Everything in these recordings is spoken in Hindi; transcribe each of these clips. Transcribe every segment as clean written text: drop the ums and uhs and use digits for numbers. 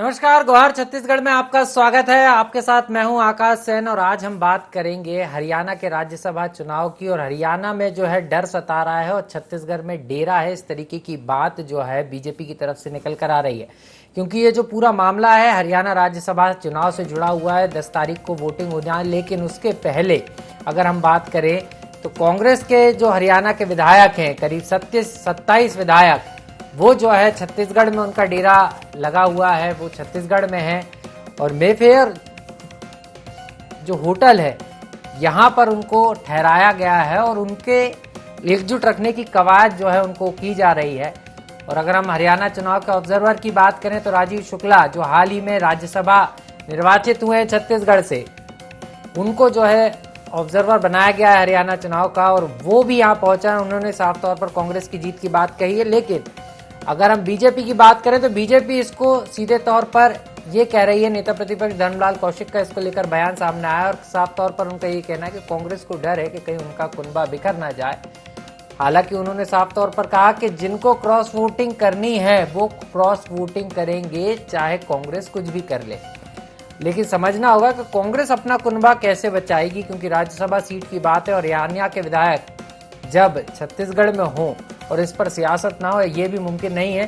नमस्कार, गोहार छत्तीसगढ़ में आपका स्वागत है। आपके साथ मैं हूं आकाश सेन और आज हम बात करेंगे हरियाणा के राज्यसभा चुनाव की। और हरियाणा में जो है डर सता रहा है और छत्तीसगढ़ में डेरा है, इस तरीके की बात जो है बीजेपी की तरफ से निकल कर आ रही है। क्योंकि ये जो पूरा मामला है हरियाणा राज्यसभा चुनाव से जुड़ा हुआ है। 10 तारीख को वोटिंग हो जाए, लेकिन उसके पहले अगर हम बात करें तो कांग्रेस के जो हरियाणा के विधायक हैं, करीब 27 विधायक, वो जो है छत्तीसगढ़ में उनका डेरा लगा हुआ है, वो छत्तीसगढ़ में है। और मेफेयर जो होटल है यहाँ पर उनको ठहराया गया है और उनके एकजुट रखने की कवायद जो है उनको की जा रही है। और अगर हम हरियाणा चुनाव के ऑब्जर्वर की बात करें तो राजीव शुक्ला जो हाल ही में राज्यसभा निर्वाचित हुए हैं छत्तीसगढ़ से, उनको जो है ऑब्जर्वर बनाया गया है हरियाणा चुनाव का और वो भी यहाँ पहुंचा है। उन्होंने साफ तौर पर कांग्रेस की जीत की बात कही है। लेकिन अगर हम बीजेपी की बात करें तो बीजेपी इसको सीधे तौर पर ये कह रही है, नेता प्रतिपक्ष धर्मलाल कौशिक का इसको लेकर बयान सामने आया और साफ तौर पर उनका ये कहना है कि कांग्रेस को डर है कि कहीं उनका कुनबा बिखर ना जाए। हालांकि उन्होंने साफ तौर पर कहा कि जिनको क्रॉस वोटिंग करनी है वो क्रॉस वोटिंग करेंगे, चाहे कांग्रेस कुछ भी कर ले। लेकिन समझना होगा कि कांग्रेस अपना कुनबा कैसे बचाएगी, क्योंकि राज्यसभा सीट की बात है और हरियाणा के विधायक जब छत्तीसगढ़ में हो और इस पर सियासत ना हो, ये भी मुमकिन नहीं है।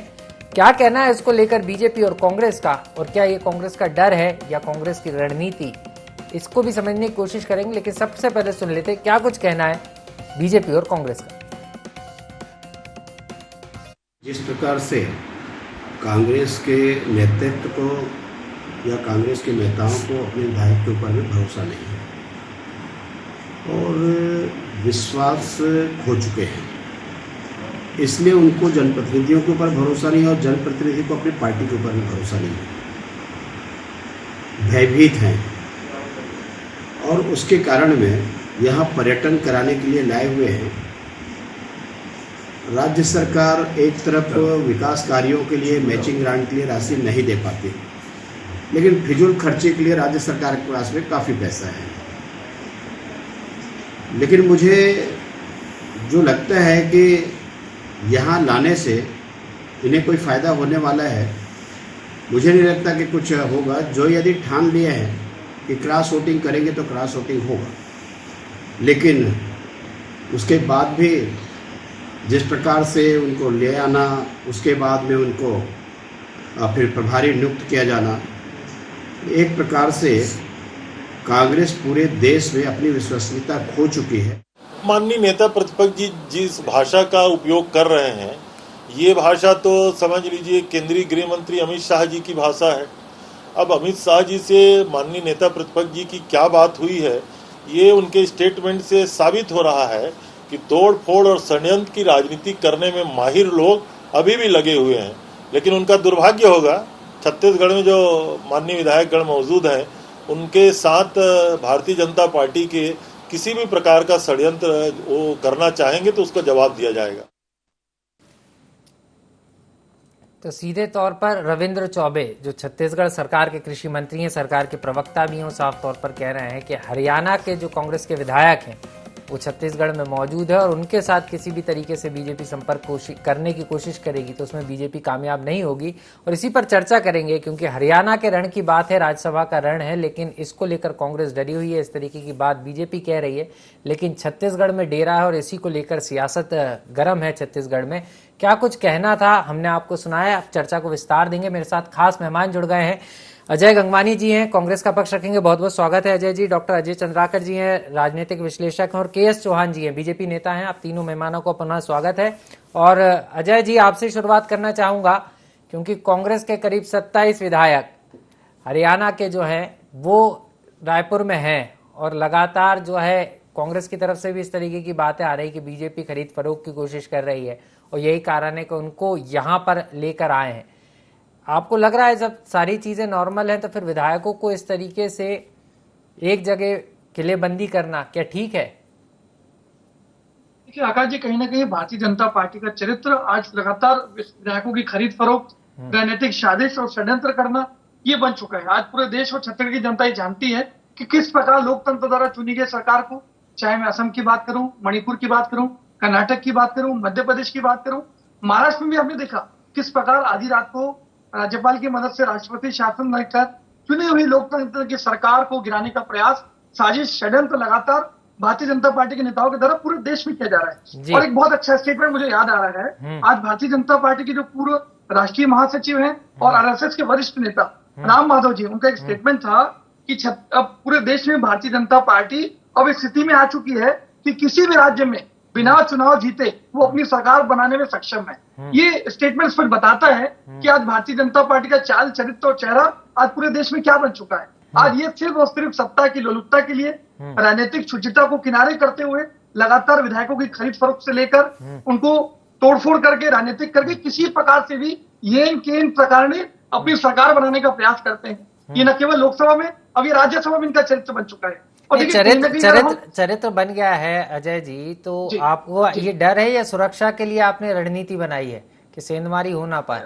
क्या कहना है इसको लेकर बीजेपी और कांग्रेस का, और क्या ये कांग्रेस का डर है या कांग्रेस की रणनीति, इसको भी समझने की कोशिश करेंगे। लेकिन सबसे पहले सुन लेते हैं क्या कुछ कहना है बीजेपी और कांग्रेस का। जिस प्रकार से कांग्रेस के नेतृत्व को या कांग्रेस के नेताओं को अपने विधायक के ऊपर में भरोसा नहीं है और विश्वास खो चुके हैं, इसलिए उनको जनप्रतिनिधियों के ऊपर भरोसा नहीं और जनप्रतिनिधि को अपनी पार्टी के ऊपर भी भरोसा नहीं है, भयभीत हैं। और उसके कारण में यहाँ पर्यटन कराने के लिए लाए हुए हैं। राज्य सरकार एक तरफ विकास कार्यों के लिए मैचिंग ग्रांट के लिए राशि नहीं दे पाती, लेकिन फिजूल खर्चे के लिए राज्य सरकार के पास में काफ़ी पैसा है। लेकिन मुझे जो लगता है कि यहाँ लाने से इन्हें कोई फ़ायदा होने वाला है, मुझे नहीं लगता कि कुछ होगा। जो यदि ठान लिए हैं कि क्रॉस वोटिंग करेंगे तो क्रॉस वोटिंग होगा, लेकिन उसके बाद भी जिस प्रकार से उनको ले आना, उसके बाद में उनको फिर प्रभारी नियुक्त किया जाना, एक प्रकार से कांग्रेस पूरे देश में अपनी विश्वसनीयता खो चुकी है। माननीय नेता प्रतिपक्ष जी जिस भाषा का उपयोग कर रहे हैं, ये भाषा तो समझ लीजिए केंद्रीय गृह मंत्री अमित शाह जी की भाषा है। अब अमित शाह जी से माननीय नेता प्रतिपक्ष जी की क्या बात हुई है, ये उनके स्टेटमेंट से साबित हो रहा है कि तोड़ फोड़ और षड्यंत्र की राजनीति करने में माहिर लोग अभी भी लगे हुए हैं। लेकिन उनका दुर्भाग्य होगा, छत्तीसगढ़ में जो माननीय विधायकगण मौजूद हैं, उनके साथ भारतीय जनता पार्टी के किसी भी प्रकार का षड्यंत्र वो करना चाहेंगे तो उसका जवाब दिया जाएगा। तो सीधे तौर पर रविंद्र चौबे जो छत्तीसगढ़ सरकार के कृषि मंत्री हैं, सरकार के प्रवक्ता भी हैं, साफ तौर पर कह रहे हैं कि हरियाणा के जो कांग्रेस के विधायक हैं वो छत्तीसगढ़ में मौजूद है और उनके साथ किसी भी तरीके से बीजेपी संपर्क करने की कोशिश करेगी तो उसमें बीजेपी कामयाब नहीं होगी। और इसी पर चर्चा करेंगे, क्योंकि हरियाणा के रण की बात है, राज्यसभा का रण है, लेकिन इसको लेकर कांग्रेस डरी हुई है, इस तरीके की बात बीजेपी कह रही है। लेकिन छत्तीसगढ़ में डेरा है और इसी को लेकर सियासत गर्म है छत्तीसगढ़ में। क्या कुछ कहना था हमने आपको सुनाया, आप चर्चा को विस्तार देंगे। मेरे साथ खास मेहमान जुड़ गए हैं, अजय गंगवानी जी हैं, कांग्रेस का पक्ष रखेंगे, बहुत बहुत स्वागत है अजय जी। डॉक्टर अजय चंद्राकर जी हैं, राजनीतिक विश्लेषक हैं, और के.एस. चौहान जी हैं, बीजेपी नेता हैं। आप तीनों मेहमानों को पुनः स्वागत है। और अजय जी, आपसे शुरुआत करना चाहूंगा, क्योंकि कांग्रेस के करीब 27 विधायक हरियाणा के जो हैं वो रायपुर में हैं और लगातार जो है कांग्रेस की तरफ से भी इस तरीके की बातें आ रही कि बीजेपी खरीद फरोख्त की कोशिश कर रही है और यही कारण है कि उनको यहाँ पर लेकर आए हैं। आपको लग रहा है जब सारी चीजें नॉर्मल हैं तो फिर विधायकों को इस तरीके से एक जगह किलेबंदी करना क्या ठीक है? देखिए आकाश जी, कहीं ना कहीं भारतीय जनता पार्टी का चरित्र आज लगातार विधायकों की खरीद फरोख्त, राजनीतिक साजिश और षड्यंत्र करना ये बन चुका है। आज पूरे देश और छत्तीसगढ़ की जनता ये जानती है कि किस प्रकार लोकतंत्र द्वारा चुनी गई सरकार को, चाहे मैं असम की बात करूं, मणिपुर की बात करूं, कर्नाटक की बात करूं, मध्य प्रदेश की बात करूं, महाराष्ट्र में भी हमने देखा किस प्रकार आधी रात को राज्यपाल की मदद से राष्ट्रपति शासन बनाकर चुनी हुई लोकतंत्र की सरकार को गिराने का प्रयास, साजिश, षड्यंत्र लगातार भारतीय जनता पार्टी के नेताओं के द्वारा पूरे देश में किया जा रहा है। और एक बहुत अच्छा स्टेटमेंट मुझे याद आ रहा है, आज भारतीय जनता पार्टी के जो पूर्व राष्ट्रीय महासचिव हैं और आरएसएस के वरिष्ठ नेता राम माधव जी, उनका एक स्टेटमेंट था कि अब पूरे देश में भारतीय जनता पार्टी अब इस स्थिति में आ चुकी है कि किसी भी राज्य में बिना चुनाव जीते वो अपनी सरकार बनाने में सक्षम है। ये स्टेटमेंट स्पष्ट बताता है कि आज भारतीय जनता पार्टी का चाल, चरित्र और चेहरा आज पूरे देश में क्या बन चुका है। आज ये सिर्फ और सिर्फ सत्ता की लोलुपता के लिए राजनीतिक शुचिता को किनारे करते हुए लगातार विधायकों की खरीद फरोख्त से लेकर उनको तोड़फोड़ करके, राजनीतिक करके किसी प्रकार से भी येन केन प्रकार ने अपनी सरकार बनाने का प्रयास करते हैं। ये न केवल लोकसभा में, अब ये राज्यसभा में इनका चरित्र बन चुका है। और चरित्र बन गया है अजय जी, तो आपको ये डर है या सुरक्षा के लिए आपने रणनीति बनाई है कि सेंधमारी हो ना पाए?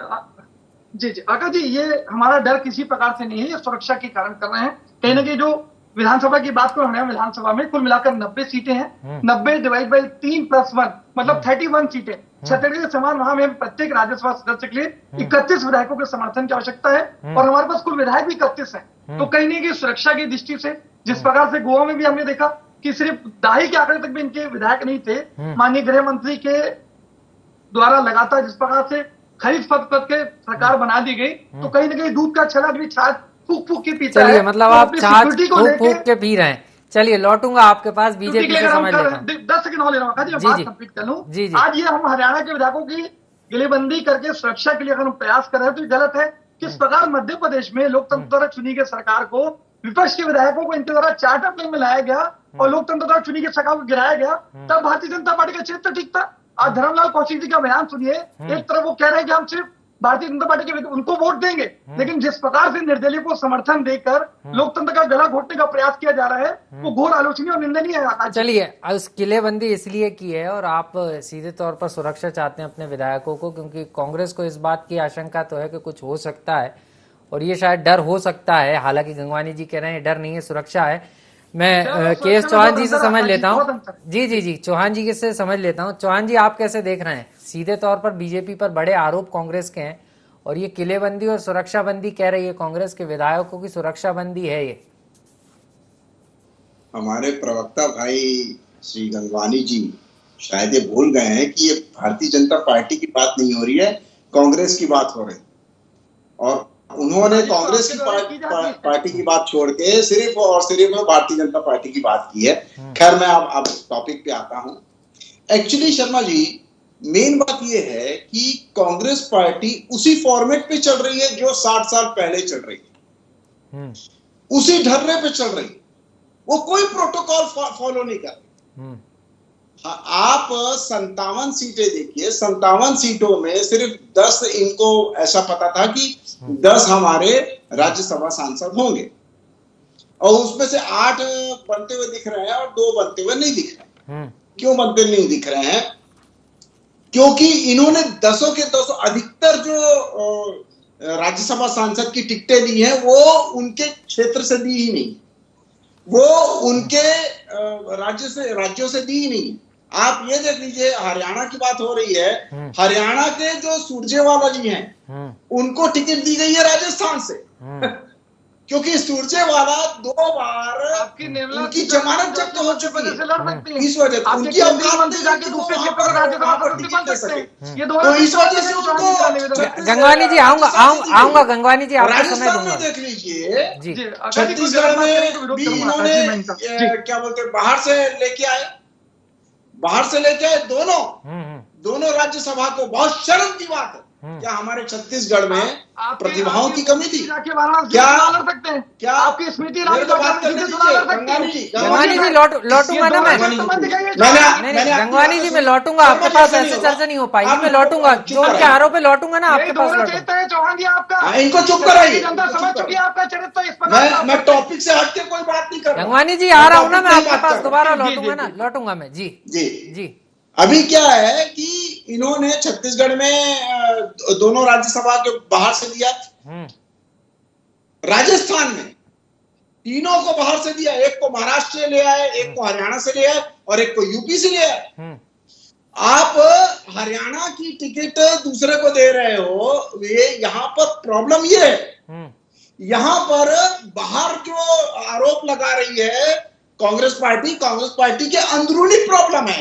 जी आकाश जी, ये हमारा डर किसी प्रकार से नहीं है, ये सुरक्षा के कारण कर रहे हैं। कहीं ना कहीं जो विधानसभा की बात करो, हमारे विधानसभा में कुल मिलाकर 90 सीटें हैं। 90 डिवाइड बाई 3+1 मतलब 31 सीटें। छत्तीसगढ़ के समान वहां में प्रत्येक राज्यसभा सदस्य के लिए 31 विधायकों के समर्थन की आवश्यकता है और हमारे पास कुल विधायक भी 31 है। तो कहीं नहीं कि सुरक्षा की दृष्टि से, जिस प्रकार से गोवा में भी हमने देखा कि सिर्फ दाही के आंकड़े तक भी इनके विधायक नहीं थे, माननीय गृह मंत्री के द्वारा लगातार जिस प्रकार से खरीद फरोख्त करके सरकार बना दी गई, तो कहीं ना कहीं दूध का छलक भी छाछ फूक फूक के पीता है। चलिए, मतलब आप छाछ फूक फूक के पी रहे हैं। चलिए, लौटूंगा आपके पास, बीजेपी से समझ लेता हूं। 10 सेकंड और ले रहा हूं, बात कंप्लीट कर लूं। आज ये हम हरियाणा के विधायकों की गिलेबंदी करके सुरक्षा के लिए अगर हम प्रयास कर रहे हैं तो गलत है। किस प्रकार मध्य प्रदेश में लोकतंत्र द्वारा चुनी गई सरकार को, विपक्ष के विधायकों को इनके द्वारा चार्टर प्लेन में लाया गया और लोकतंत्र द्वारा चुनी गई सरकार को गिराया गया, तब भारतीय जनता पार्टी का चरित्र ठीक था। आज धर्मलाल कौशिक जी का बयान सुनिए, एक तरफ वो कह रहे हैं कि हम सिर्फ भारतीय जनता पार्टी के उनको वोट देंगे, लेकिन जिस प्रकार से निर्दलीय को समर्थन देकर लोकतंत्र का गला घोटने का प्रयास किया जा रहा है, वो घोर आलोचनीय और निंदनीय है। चलिए, उस किलेबंदी इसलिए की है और आप सीधे तौर पर सुरक्षा चाहते हैं अपने विधायकों को, क्योंकि कांग्रेस को इस बात की आशंका तो है कि कुछ हो सकता है और ये शायद डर हो सकता है। हालांकि गंगवानी जी कह रहे हैं डर नहीं है, सुरक्षा है। मैं के एस चौहान जी से समझ लेता हूँ। जी चौहान जी से समझ लेता हूँ। चौहान जी, आप कैसे देख रहे हैं? सीधे तौर पर बीजेपी पर बड़े आरोप कांग्रेस के हैं और ये किलेबंदी और सुरक्षा बंदी कह रही है कांग्रेस के विधायकों की सुरक्षा बंदी है। ये हमारे प्रवक्ता भाई श्री गंगवानी जी शायद ये भूल गए हैं कि ये भारतीय जनता पार्टी की बात नहीं हो रही है, कांग्रेस की बात हो रही है। और उन्होंने कांग्रेस की पार्टी की बात छोड़ के सिर्फ और सिर्फ भारतीय जनता पार्टी की बात की है। खैर, मैं अब टॉपिक पे आता हूं। एक्चुअली शर्मा जी, मेन बात यह है कि कांग्रेस पार्टी उसी फॉर्मेट पे चल रही है जो 60 साल पहले चल रही है, उसी ढर्रे पे चल रही है। वो कोई प्रोटोकॉल फॉलो नहीं कर रही। आप 57 सीटें देखिए, 57 सीटों में सिर्फ 10 इनको ऐसा पता था कि 10 हमारे राज्यसभा सांसद होंगे और उसमें से 8 बनते हुए दिख रहे हैं और 2 बनते हुए नहीं दिख रहे हैं। क्यों बनते नहीं दिख रहे हैं? क्योंकि इन्होंने 10 के 10 अधिकतर जो राज्यसभा सांसद की टिकटें दी हैं वो उनके क्षेत्र से दी ही नहीं, वो उनके राज्यों से दी ही नहीं। आप ये देख लीजिए, हरियाणा की बात हो रही है, हरियाणा के जो सुरजेवाला जी हैं उनको टिकट दी गई है राजस्थान से क्योंकि सुरजेवाला 2 बार उनकी जमानत जब्त हो चुकी है। इस वजह से उनकी तो इस वजह से उनको गंगवानी जी आऊंगा गंगवानी जी, आपको समय दूंगा। देख लीजिए, छत्तीसगढ़ में भी इन्होंने क्या बोलते हैं बाहर से लेके आए दोनों राज्यसभा को। बहुत शर्म की बात है। क्या हमारे छत्तीसगढ़ में प्रतिभाओं की कमी थी? क्या आपकी स्मृति गंगवानी जी लौटूंगा ना मैं। गंगवानी जी मैं लौटूंगा आपके पास, ऐसे चर्चा नहीं हो पाएगी। मैं लौटूंगा, जो उनके आरोप पे लौटूंगा ना आपके पास लौटूंगा। चौहान जी, आपका इनको चुप कराइए। समझ चुकी है आपका चरित्र। मैं टॉपिक से हटके कोई बात नहीं कर रहा। गंगवानी जी आ रहा हूँ ना मैं आपके पास, दोबारा लौटूंगा ना, लौटूंगा मैं। जी अभी क्या है कि इन्होंने छत्तीसगढ़ में दोनों राज्यसभा के बाहर से दिया, राजस्थान में तीनों को बाहर से दिया। एक को महाराष्ट्र से ले आए, एक को हरियाणा से ले आए और एक को यूपी से ले आए। आप हरियाणा की टिकट दूसरे को दे रहे हो, ये यहाँ पर प्रॉब्लम ये है। यहाँ पर बाहर जो आरोप लगा रही है कांग्रेस पार्टी के अंदरूनी प्रॉब्लम है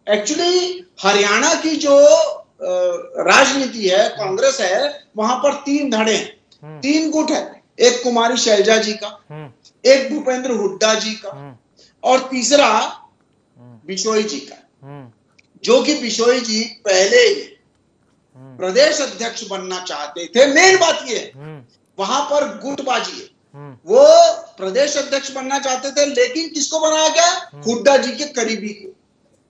एक्चुअली हरियाणा की जो राजनीति है, कांग्रेस है, वहां पर 3 धड़े हैं, 3 गुट है। एक कुमारी शैलजा जी का, एक भूपेंद्र हुड्डा जी का, और तीसरा बिशोई जी का, जो कि बिशोई जी पहले ही प्रदेश अध्यक्ष बनना चाहते थे। मेन बात ये है, वहां पर गुटबाजी है। वो प्रदेश अध्यक्ष बनना चाहते थे, लेकिन किसको बनाया गया? हुड्डा जी के करीबी को,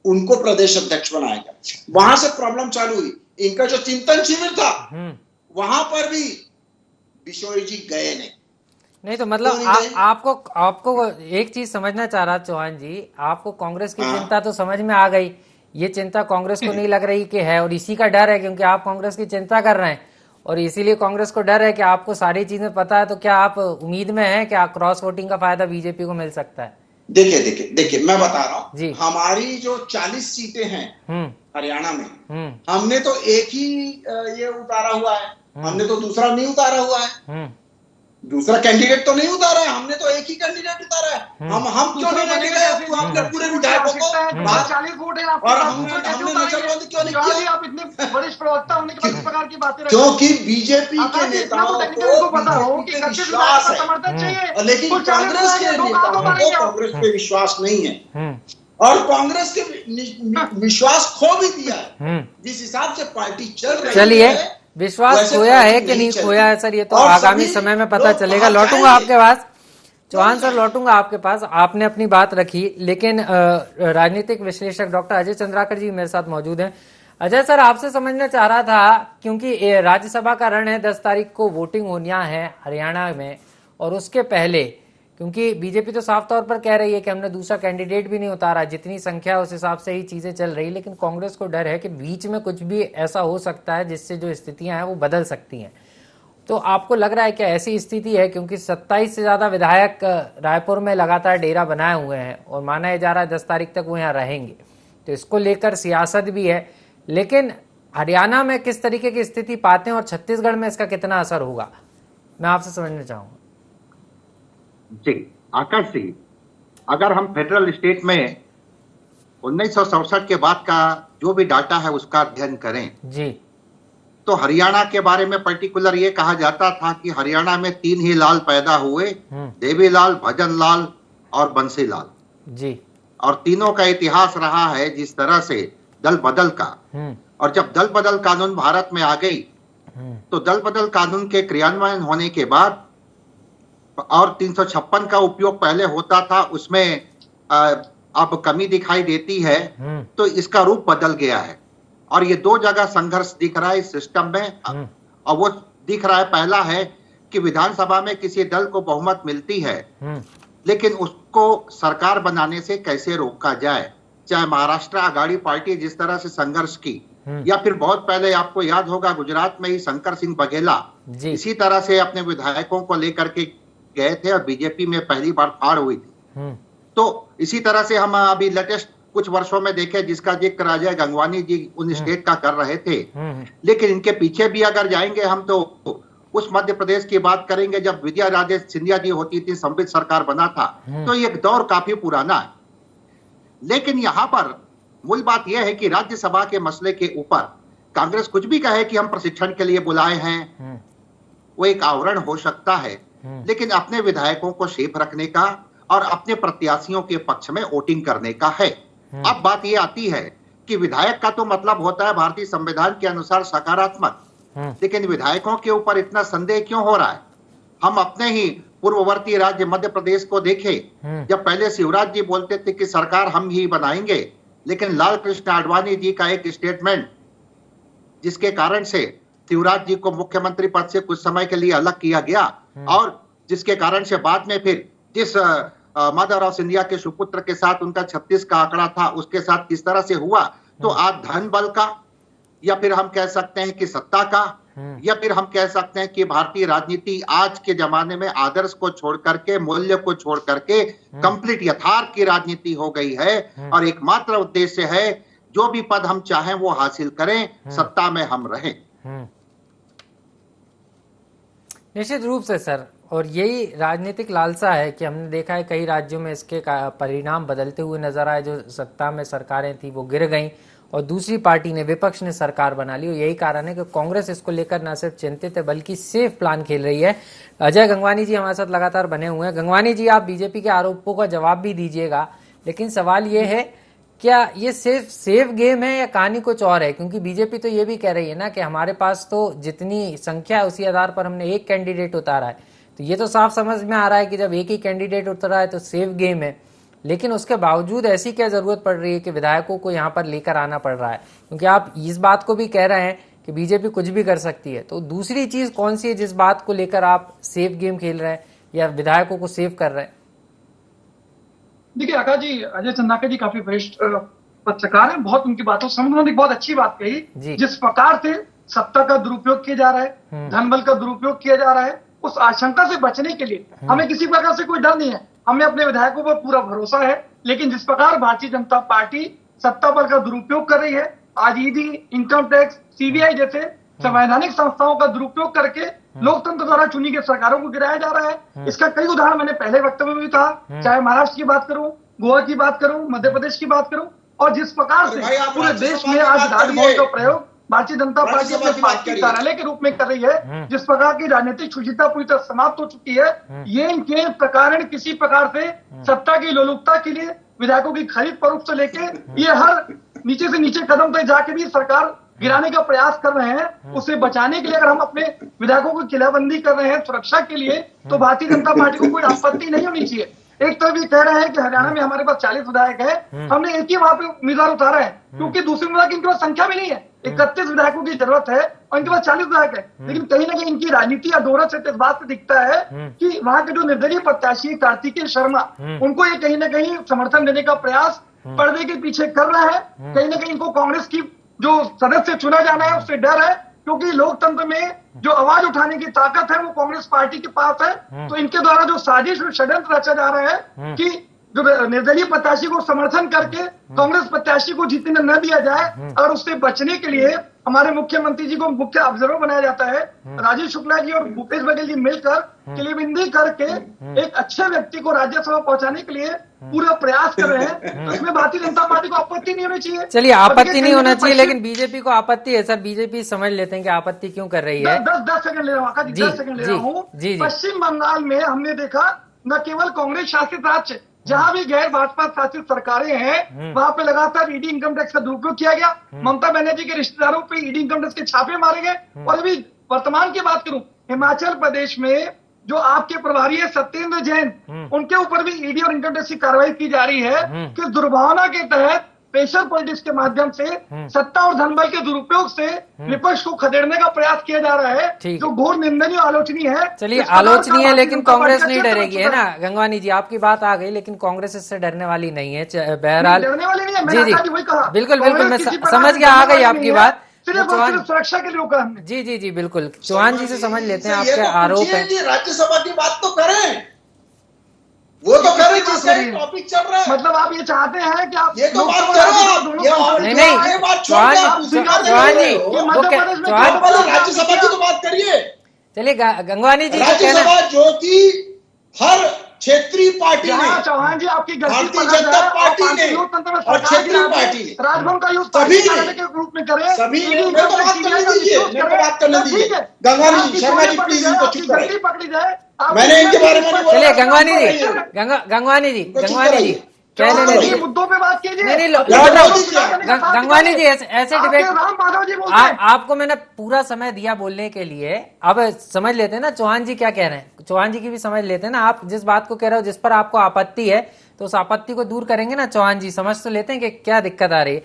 उनको प्रदेश अध्यक्ष बनाया गया। वहां से प्रॉब्लम चालू हुई। इनका जो चिंतन शिविर था, वहां पर भी बिशोई जी गए नहीं। तो मतलब आपको एक चीज समझना चाह रहा चौहान जी, आपको कांग्रेस की चिंता तो समझ में आ गई, ये चिंता कांग्रेस को नहीं लग रही कि है, और इसी का डर है क्योंकि आप कांग्रेस की चिंता कर रहे हैं और इसीलिए कांग्रेस को डर है कि आपको सारी चीजें पता है। तो क्या आप उम्मीद में हैं कि क्रॉस वोटिंग का फायदा बीजेपी को मिल सकता है? देखिए मैं बता रहा हूँ, हमारी जो 40 सीटें हैं हरियाणा में, हमने तो एक ही ये उतारा हुआ है, हमने तो दूसरा नहीं उतारा हुआ है, दूसरा कैंडिडेट तो नहीं उतारा है, हमने तो एक ही कैंडिडेट उतारा है। हम क्यों नहीं लेके गए अपने पूरे विधायकों को? 40 वोट है और हमने नजरबंदी क्यों नहीं किया? आप इतने वरिष्ठ प्रवक्ता होने के बाद इस प्रकार की बातें, क्योंकि बीजेपी के नेताओं को पता हो कि विश्वास है, समर्थन चाहिए, लेकिन कांग्रेस के नेताओं को कांग्रेस पे विश्वास नहीं है, और कांग्रेस के विश्वास खो भी दिया है। जिस हिसाब से पार्टी चल रही है, विश्वास खोया है कि नहीं खोया है सर, ये तो आगामी समय में पता चलेगा। लौटूंगा आपके पास चौहान सर, लौटूंगा आपके पास। आपने अपनी बात रखी, लेकिन राजनीतिक विश्लेषक डॉक्टर अजय चंद्राकर जी मेरे साथ मौजूद हैं। अजय सर, आपसे समझना चाह रहा था, क्योंकि राज्यसभा का रण है, 10 तारीख को वोटिंग होना है हरियाणा में, और उसके पहले क्योंकि बीजेपी तो साफ तौर पर कह रही है कि हमने दूसरा कैंडिडेट भी नहीं उतारा, जितनी संख्या उस हिसाब से ही चीजें चल रही, लेकिन कांग्रेस को डर है कि बीच में कुछ भी ऐसा हो सकता है जिससे जो स्थितियां हैं वो बदल सकती हैं। तो आपको लग रहा है कि ऐसी स्थिति है, क्योंकि 27 से ज्यादा विधायक रायपुर में लगातार डेरा बनाए हुए हैं और माना जा रहा है 10 तारीख तक वो यहाँ रहेंगे, तो इसको लेकर सियासत भी है, लेकिन हरियाणा में किस तरीके की स्थिति पाते हैं और छत्तीसगढ़ में इसका कितना असर होगा, मैं आपसे समझना चाहूंगा। जी आकाश जी, अगर हम फेडरल स्टेट में 1967 के बाद का जो भी डाटा है उसका अध्ययन करें जी, तो हरियाणा के बारे में पर्टिकुलर ये कहा जाता था कि हरियाणा में 3 ही लाल पैदा हुए, देवीलाल, भजनलाल और बंसीलाल जी, और तीनों का इतिहास रहा है जिस तरह से दल बदल का। और जब दल बदल कानून भारत में आ गई, तो दल बदल कानून के क्रियान्वयन होने के बाद और 356 का उपयोग पहले होता था, उसमें अब कमी दिखाई देती है, तो इसका रूप बदल गया है। और ये 2 जगह संघर्ष दिख रहा है इस सिस्टम में, और वो दिख रहा है, पहला है कि विधानसभा में किसी दल को बहुमत मिलती है, लेकिन उसको सरकार बनाने से कैसे रोका जाए। चाहे महाराष्ट्र आघाड़ी पार्टी जिस तरह से संघर्ष की, या फिर बहुत पहले आपको याद होगा गुजरात में ही शंकर सिंह बघेला इसी तरह से अपने विधायकों को लेकर के गए थे और बीजेपी में पहली बार फाड़ हुई थी। तो इसी तरह से हम अभी लेटेस्ट कुछ वर्षों में देखे, जिसका जिक्र अजय गंगवानी जी उन स्टेट का कर रहे थे, लेकिन इनके पीछे भी अगर जाएंगे हम तो उस मध्य प्रदेश की बात करेंगे जब विद्या राजे सिंधिया जी होती थी, संबित सरकार बना था, तो ये दौर काफी पुराना है। लेकिन यहाँ पर मूल बात यह है कि राज्यसभा के मसले के ऊपर कांग्रेस कुछ भी कहे कि हम प्रशिक्षण के लिए बुलाए हैं, वो एक आवरण हो सकता है, लेकिन अपने विधायकों को सेफ रखने का और अपने प्रत्याशियों के पक्ष में वोटिंग करने का है। अब बात ये आती है कि विधायक का तो मतलब होता है भारतीय संविधान के अनुसार सकारात्मक, लेकिन विधायकों के ऊपर इतना संदेह क्यों हो रहा है? हम अपने ही पूर्ववर्ती राज्य मध्य प्रदेश को देखें, जब पहले शिवराज जी बोलते थे कि सरकार हम ही बनाएंगे, लेकिन लाल कृष्ण आडवाणी जी का एक स्टेटमेंट जिसके कारण से शिवराज जी को मुख्यमंत्री पद से कुछ समय के लिए अलग किया गया, और जिसके कारण से बाद में फिर जिस माधवराव सिंधिया के सुपुत्र के साथ उनका 36 का आंकड़ा था, उसके साथ किस तरह से हुआ, तो आज धन बल का, या फिर हम कह सकते हैं कि सत्ता का, या फिर हम कह सकते हैं कि भारतीय राजनीति आज के जमाने में आदर्श को छोड़ करके, मूल्य को छोड़ करके कंप्लीट यथार्थ की राजनीति हो गई है, और एकमात्र उद्देश्य है जो भी पद हम चाहें वो हासिल करें, सत्ता में हम रहें। निश्चित रूप से सर, और यही राजनीतिक लालसा है कि हमने देखा है कई राज्यों में इसके परिणाम बदलते हुए नजर आए। जो सत्ता में सरकारें थी वो गिर गईं और दूसरी पार्टी ने, विपक्ष ने सरकार बना ली। और यही कारण है कि कांग्रेस इसको लेकर न सिर्फ चिंतित है बल्कि सेफ प्लान खेल रही है। अजय गंगवानी जी हमारे साथ लगातार बने हुए हैं। गंगवानी जी, आप बीजेपी के आरोपों का जवाब भी दीजिएगा, लेकिन सवाल ये है, क्या ये सिर्फ सेफ गेम है या कहानी कुछ और है? क्योंकि बीजेपी तो ये भी कह रही है ना कि हमारे पास तो जितनी संख्या है उसी आधार पर हमने एक कैंडिडेट उतारा है। तो ये तो साफ समझ में आ रहा है कि जब एक ही कैंडिडेट उतरा है तो सेफ गेम है, लेकिन उसके बावजूद ऐसी क्या जरूरत पड़ रही है कि विधायकों को यहाँ पर लेकर आना पड़ रहा है? क्योंकि आप इस बात को भी कह रहे हैं कि बीजेपी कुछ भी कर सकती है, तो दूसरी चीज कौन सी है जिस बात को लेकर आप सेफ गेम खेल रहे हैं या विधायकों को सेव कर रहे हैं? देखिए आकाश जी, अजय चंदाकर जी काफी वरिष्ठ पत्रकार हैं, बहुत उनकी बातों से उन्होंने बहुत अच्छी बात कही। जिस प्रकार से सत्ता का दुरुपयोग किया जा रहा है, धन बल का दुरुपयोग किया जा रहा है, उस आशंका से बचने के लिए हमें किसी प्रकार से कोई डर नहीं है, हमें अपने विधायकों पर पूरा भरोसा है। लेकिन जिस प्रकार भारतीय जनता पार्टी सत्ता बल का दुरुपयोग कर रही है, आज ईडी, इनकम टैक्स, सीबीआई जैसे संवैधानिक संस्थाओं का दुरुपयोग करके लोकतंत्र द्वारा चुनी गई सरकारों को गिराया जा रहा है। इसका कई उदाहरण मैंने पहले वक्तव्य में भी कहा, चाहे महाराष्ट्र की बात करूं, गोवा की बात करूं, मध्य प्रदेश की बात करूं, और जिस प्रकार से पूरे देश में आज राजभवन का प्रयोग भारतीय जनता पार्टी अपने पार्टी कार्यालय के रूप में कर रही है, जिस प्रकार की राजनीतिक शुचिता पूरी तरह समाप्त हो चुकी है, ये इनके प्रकार किसी प्रकार से सत्ता की लोलुपता के लिए विधायकों की खरीद फरोख्त से लेके ये हर नीचे से नीचे कदम तक जाके भी सरकार गिराने का प्रयास कर रहे हैं। उसे बचाने के लिए अगर हम अपने विधायकों की किलाबंदी कर रहे हैं सुरक्षा के लिए, तो भारतीय जनता पार्टी को कोई आपत्ति नहीं होनी चाहिए। एक तरफ ये कह रहे हैं कि हरियाणा में हमारे पास 40 विधायक है, हमने एक ही वहां पे उम्मीदवार उतारा है, क्योंकि दूसरे विधायक इनके पास संख्या भी नहीं है। 31 विधायकों की जरूरत है और इनके पास 40 विधायक है। लेकिन कहीं ना कहीं इनकी राजनीति अधोरत से इस बात से दिखता है कि वहां के जो निर्दलीय प्रत्याशी कार्तिकेय शर्मा, उनको ये कहीं ना कहीं समर्थन देने का प्रयास पर्दे के पीछे कर रहा है। कहीं ना कहीं इनको कांग्रेस की जो सदस्य चुना जाना है उससे डर है, क्योंकि लोकतंत्र में जो आवाज उठाने की ताकत है वो कांग्रेस पार्टी के पास है। तो इनके द्वारा जो साजिश और षड्यंत्र रचा जा रहा है कि जो निर्दलीय प्रत्याशी को समर्थन करके कांग्रेस प्रत्याशी को जीतने न दिया जाए, और उससे बचने के लिए हमारे मुख्यमंत्री जी को मुख्य ऑब्जर्वर बनाया जाता है। राजीव शुक्ला जी और भूपेश बघेल जी मिलकर किलेबिंदी करके एक अच्छे व्यक्ति को राज्यसभा पहुंचाने के लिए पूरा प्रयास कर रहे हैं। तो इसमें भारतीय जनता पार्टी को आपत्ति नहीं होनी चाहिए। चलिए, आपत्ति नहीं होना चाहिए, लेकिन बीजेपी को आपत्ति है सर। बीजेपी समझ लेते हैं कि आपत्ति क्यों कर रही है। 10 सेकंड ले रहा हूँ, 10 सेकंड ले रहा हूँ। पश्चिम बंगाल में हमने देखा न केवल कांग्रेस शासित राज्य, जहां भी गैर भाजपा शासित सरकारें हैं, वहां पे लगातार ईडी इनकम टैक्स का दुरुपयोग किया गया। ममता बनर्जी के रिश्तेदारों पे ईडी इनकम टैक्स के छापे मारे गए। और अभी वर्तमान की बात करूं, हिमाचल प्रदेश में जो आपके प्रभारी है सत्येंद्र जैन, उनके ऊपर भी ईडी और इनकम टैक्स की कार्रवाई की जा रही है कि दुर्भावना के तहत प्रेशर पॉलिटिक्स के माध्यम से सत्ता और धन बल के दुरुपयोग से विपक्ष को खदेड़ने का प्रयास किया जा रहा है, जो घोर निंदनीय आलोचनीय है। चलिए, आलोचनीय है, लेकिन कांग्रेस नहीं डरेगी, है ना गंगवानी जी? आपकी बात आ गई, लेकिन कांग्रेस इससे डरने वाली नहीं है। बहरहाल डरने वाली नहीं है। जी बिल्कुल बिल्कुल, मैं समझ गया, आ गई आपकी बात। सुरक्षा के लिए रोका हमने। जी बिल्कुल, चौहान जी से समझ लेते हैं आपके आरोप है। राज्यसभा की बात तो करें, वो तो करें जिसका टॉपिक चल रहा है। मतलब आप ये चाहते हैं कि आप ये तो बात करो, नहीं चौहान जी, राज्यसभा की तो बात करिए। चलिए, गंगवानी जी राज्यसभा जो कि हर क्षेत्रीय पार्टी ने, चौहान जी आपकी भारतीय जनता पार्टी ने और क्षेत्रीय पार्टी ने राजभवन का यूज सभी के रूप में करें। सभी मेरे को बात करने दीजिए, मेरे को बात करने दीजिए। गंगवानी जी, शर्मा जी प्लीज इनको चुप करें, पकड़ी जाए। मैंने इनके बारे में चलिए गंगवानी जी कह लेने मुद्दों पे बात कीजिए। नहीं लौट रहा हूँ गंगवानी जी, ऐसे डिबेट आपको मैंने पूरा समय दिया बोलने के लिए। अब समझ लेते हैं ना चौहान जी क्या कह रहे हैं, चौहान जी की भी समझ लेते हैं ना। आप जिस बात को कह रहे हो, जिस पर आपको आपत्ति है, तो उस आपत्ति को दूर करेंगे ना चौहान जी। समझ तो लेते हैं कि क्या दिक्कत आ रही है।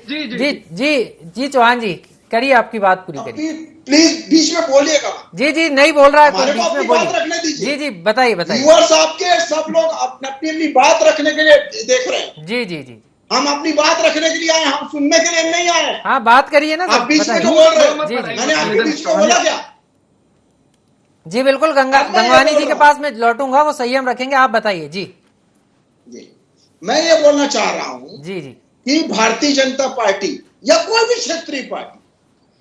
जी चौहान जी, करिए, आपकी बात पूरी करिए प्लीज। बीच में बोलिएगा। जी नहीं बोल रहा है कोई, बीच में बात रखने दीजिए। जी बताइए। व्यूअर्स आपके सब लोग अपनी बात रखने के लिए देख रहे हैं। जी हम अपनी बात रखने के लिए आए, हम सुनने के लिए नहीं आए। हाँ, बात करिए ना। आप बीच में क्यों बोल रहे हो? मैंने आपके बीच में बोला क्या? जी बिल्कुल, गंगवानी जी के पास मैं लौटूंगा, वो संयम रखेंगे। आप बताइए। जी मैं ये बोलना चाह रहा हूँ जी कि भारतीय जनता पार्टी या कोई भी क्षेत्रीय पार्टी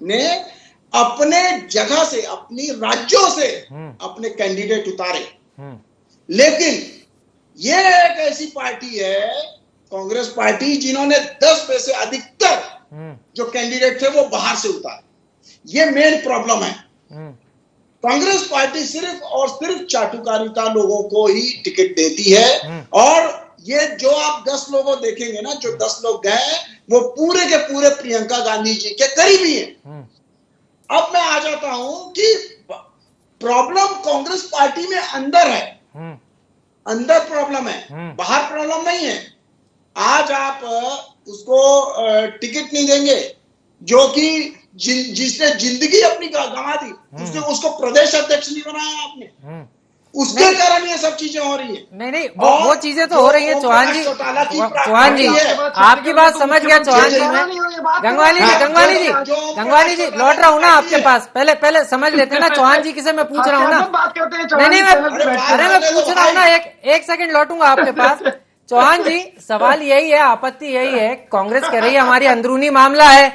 ने अपने जगह से, अपनी राज्यों से अपने कैंडिडेट उतारे, लेकिन ये एक ऐसी पार्टी है, कांग्रेस पार्टी, जिन्होंने 10 में से अधिकतर जो कैंडिडेट थे वो बाहर से उतारे। ये मेन प्रॉब्लम है। कांग्रेस पार्टी सिर्फ और सिर्फ चाटुकारिता लोगों को ही टिकट देती है, और ये जो आप 10 लोगों देखेंगे ना, जो 10 लोग गए वो पूरे के पूरे प्रियंका गांधी जी के करीबी हैं। अब मैं आ जाता हूं कि प्रॉब्लम कांग्रेस पार्टी में अंदर है, अंदर प्रॉब्लम है, बाहर प्रॉब्लम नहीं है। आज आप उसको टिकट नहीं देंगे जो कि जिसने जिंदगी अपनी गंवा दी, उसको प्रदेश अध्यक्ष नहीं बनाया आपने, उसके कारण ये सब चीजें हो रही है। नहीं, वो चीजें तो हो रही है। चौहान जी, आपकी बात समझ गया चौहान जी। मैं गंगवानी जी लौट रहा हूँ ना आपके पास। पहले समझ लेते हैं ना चौहान जी किसे मैं पूछ रहा हूँ ना। नहीं, मैं पूछ रहा हूँ ना, एक सेकंड लौटूंगा आपके पास। चौहान जी, सवाल यही है, आपत्ति यही है, कांग्रेस कह रही है हमारी अंदरूनी मामला है,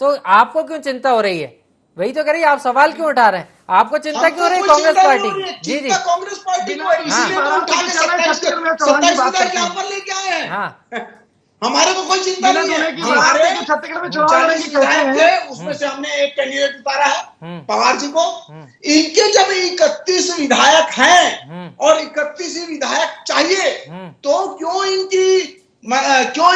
तो आपको क्यों चिंता हो रही है? वही तो कह रही है, आप सवाल क्यों उठा रहे हैं? आपको चिंता क्यों हो रही है कांग्रेस पार्टी? जी कांग्रेस पार्टी को इसलिए तो उठा के 27 विधायक यहाँ पर लेके आए हैं। हमारे को कोई चिंता नहीं है। हमारे छत्तीसगढ़ में 40 विधायक थे, उसमें से हमने एक कैंडिडेट उतारा है, पवार जी को। इनके जब 31 विधायक हैं और 31 विधायक चाहिए, तो क्यों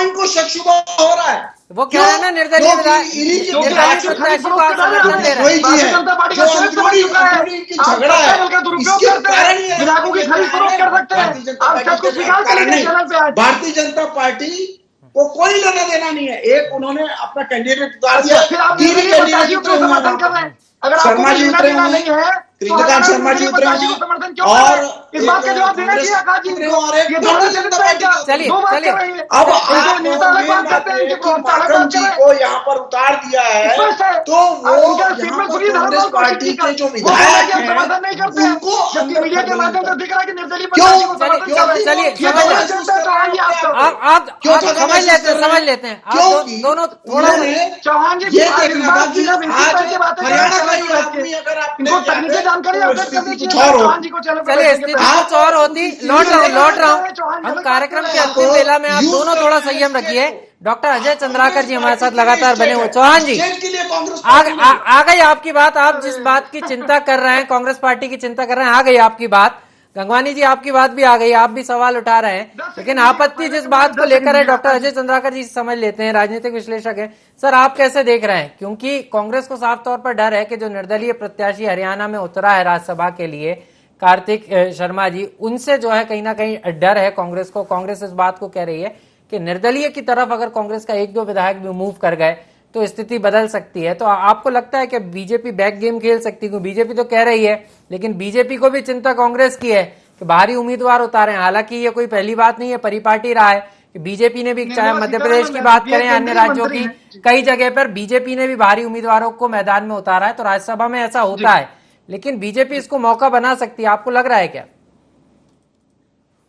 इनको शक शुबा हो रहा है? वो क्या है ना, निर्दलीय विधायक प्रत्याशी को आप समर्थन दे रहे हैं। भारतीय जनता पार्टी का चरित्र बन चुका है, झगड़ा है, इसके कारण ही विधायकों की खरीद फरोख्त कर सकते हैं। आप सच को स्वीकार करेंगे चैनल पे आज। भारतीय जनता पार्टी को कोई लेना देना नहीं है। एक उन्होंने अपना कैंडिडेट उतार दिया, फिर आप प्रत्याशियों को समर्थन कर रहे हैं। अगर शर्मा जी उतरे नहीं है, कृष्णकांत शर्मा जी उतरे समर्थन क्यों, और इस बात का जवाब देना चाहिए आकाश जी को। ये दोनों चलिए अब माकन जी को यहाँ पर उतार दिया है, तो वो कांग्रेस पार्टी के जो विधायक हैं उनको मीडिया के माध्यम से दिख रहा है कि निर्दलीय प्रत्याशी को समर्थन कर रहे हैं। आप समझ लेते हैं आप दोनों थोड़ा। चौहान जी ये देखना था कि आज हरियाणा का आदमी अगर आपको तकनीकी जानकारी चलिए स्थिति कुछ और होती। लौट रहा हूँ हम कार्यक्रम के अंतिम बेला में। आप दोनों थोड़ा संयम रखिए। डॉक्टर अजय चंद्राकर जी हमारे साथ लगातार बने हुए। चौहान जी, आ गई आपकी बात। आप जिस बात की चिंता कर रहे हैं, कांग्रेस पार्टी की चिंता कर रहे हैं, आ गई आपकी बात। गंगवानी जी, आपकी बात भी आ गई, आप भी सवाल उठा रहे हैं, लेकिन आपत्ति जिस बात को लेकर है, डॉक्टर अजय चंद्राकर जी समझ लेते हैं, राजनीतिक विश्लेषक हैं। सर, आप कैसे देख रहे हैं? क्योंकि कांग्रेस को साफ तौर पर डर है कि जो निर्दलीय प्रत्याशी हरियाणा में उतरा है राज्यसभा के लिए, कार्तिक शर्मा जी, उनसे जो है कहीं ना कहीं डर है कांग्रेस को। कांग्रेस इस बात को कह रही है कि निर्दलीय की तरफ अगर कांग्रेस का 1-2 विधायक भी मूव कर गए तो स्थिति बदल सकती है। तो आपको लगता है कि बीजेपी बैक गेम खेल सकती है? बीजेपी तो कह रही है, लेकिन बीजेपी को भी चिंता कांग्रेस की है कि बाहरी उम्मीदवार उतारे। हालांकि ये कोई पहली बात नहीं है, परिपाटी रहा है कि बीजेपी ने भी, चाहे मध्य प्रदेश की बात करें, अन्य राज्यों की, कई जगह पर बीजेपी ने भी बाहरी उम्मीदवारों को मैदान में उतारा है। तो राज्यसभा में ऐसा होता है, लेकिन बीजेपी इसको मौका बना सकती है। आपको लग रहा है क्या?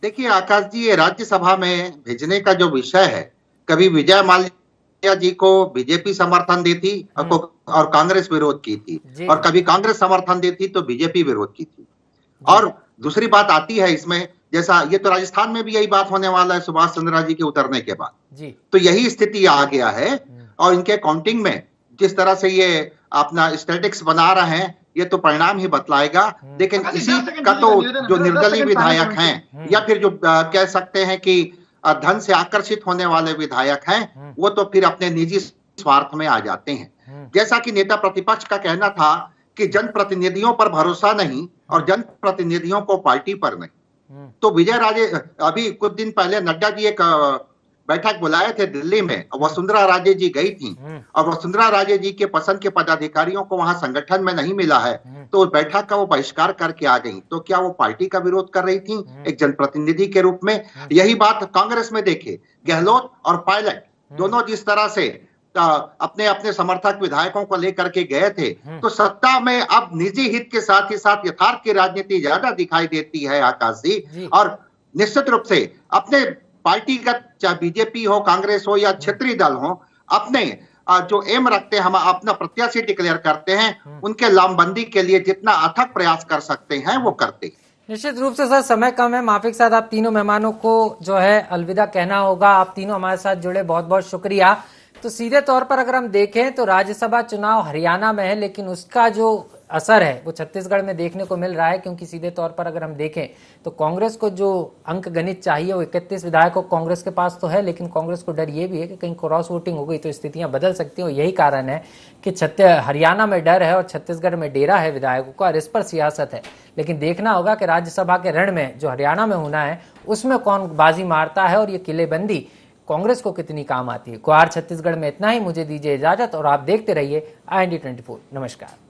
देखिए आकाश जी, ये राज्यसभा में भेजने का जो विषय है, कभी विजय माल्या जी को बीजेपी समर्थन देती और कांग्रेस विरोध की थी, और कभी कांग्रेस समर्थन देती तो बीजेपी विरोध की थी। और दूसरी बात आती है इसमें, जैसा ये तो राजस्थान में भी यही बात होने वाला है सुभाष चंद्र जी के उतरने के बाद। तो यही स्थिति आ गया है। और इनके काउंटिंग में जिस तरह से ये अपना स्टैटिक्स बना रहे हैं, ये तो परिणाम ही बतलाएगा। लेकिन इसी का तो जो निर्दलीय विधायक हैं, या फिर जो कह सकते हैं कि धन से आकर्षित होने वाले विधायक हैं, वो तो फिर अपने निजी स्वार्थ में आ जाते हैं। जैसा कि नेता प्रतिपक्ष का कहना था कि जनप्रतिनिधियों पर भरोसा नहीं और जनप्रतिनिधियों को पार्टी पर नहीं। तो विजय राजे, अभी कुछ दिन पहले नड्डा जी एक बैठक बुलाए थे दिल्ली में, वसुंधरा राजे जी गई थी, और वसुंधरा राजे जी के पसंद के पदाधिकारियों को वहां संगठन में नहीं मिला है, तो उस बैठक का वो बहिष्कार करके आ गई। तो क्या वो पार्टी का विरोध कर रही थी एक जनप्रतिनिधि के रूप में? यही बात कांग्रेस में देखे, गहलोत और पायलट दोनों जिस तरह से अपने अपने समर्थक विधायकों को लेकर के गए थे, तो सत्ता में अब निजी हित के साथ ही साथ यथार्थ की राजनीति ज्यादा दिखाई देती है आकाश जी। और निश्चित रूप से अपने पार्टीगत, चाहे बीजेपी हो, कांग्रेस हो या क्षेत्रीय दल हो, अपने जो एम रखते हैं, हम अपना प्रत्याशी डिक्लेयर करते हैं, उनके लामबंदी के लिए जितना अथक प्रयास कर सकते हैं वो करते हैं। निश्चित रूप से सर, समय कम है, माफी के साथ आप तीनों मेहमानों को जो है अलविदा कहना होगा। आप तीनों हमारे साथ जुड़े, बहुत बहुत शुक्रिया। तो सीधे तौर पर अगर हम देखें तो राज्यसभा चुनाव हरियाणा में है, लेकिन उसका जो असर है वो छत्तीसगढ़ में देखने को मिल रहा है, क्योंकि सीधे तौर पर अगर हम देखें तो कांग्रेस को जो अंक गणित चाहिए वो 31 विधायकों कांग्रेस के पास तो है, लेकिन कांग्रेस को डर ये भी है कि कहीं क्रॉस वोटिंग हो गई तो स्थितियां बदल सकती हैं। यही कारण है कि हरियाणा में डर है और छत्तीसगढ़ में डेरा है विधायकों का, और इस पर सियासत है। लेकिन देखना होगा कि राज्यसभा के रण में जो हरियाणा में होना है उसमें कौन बाजी मारता है और ये किलेबंदी कांग्रेस को कितनी काम आती है। कुआर छत्तीसगढ़ में इतना ही, मुझे दीजिए इजाजत और आप देखते रहिए IND 24। नमस्कार।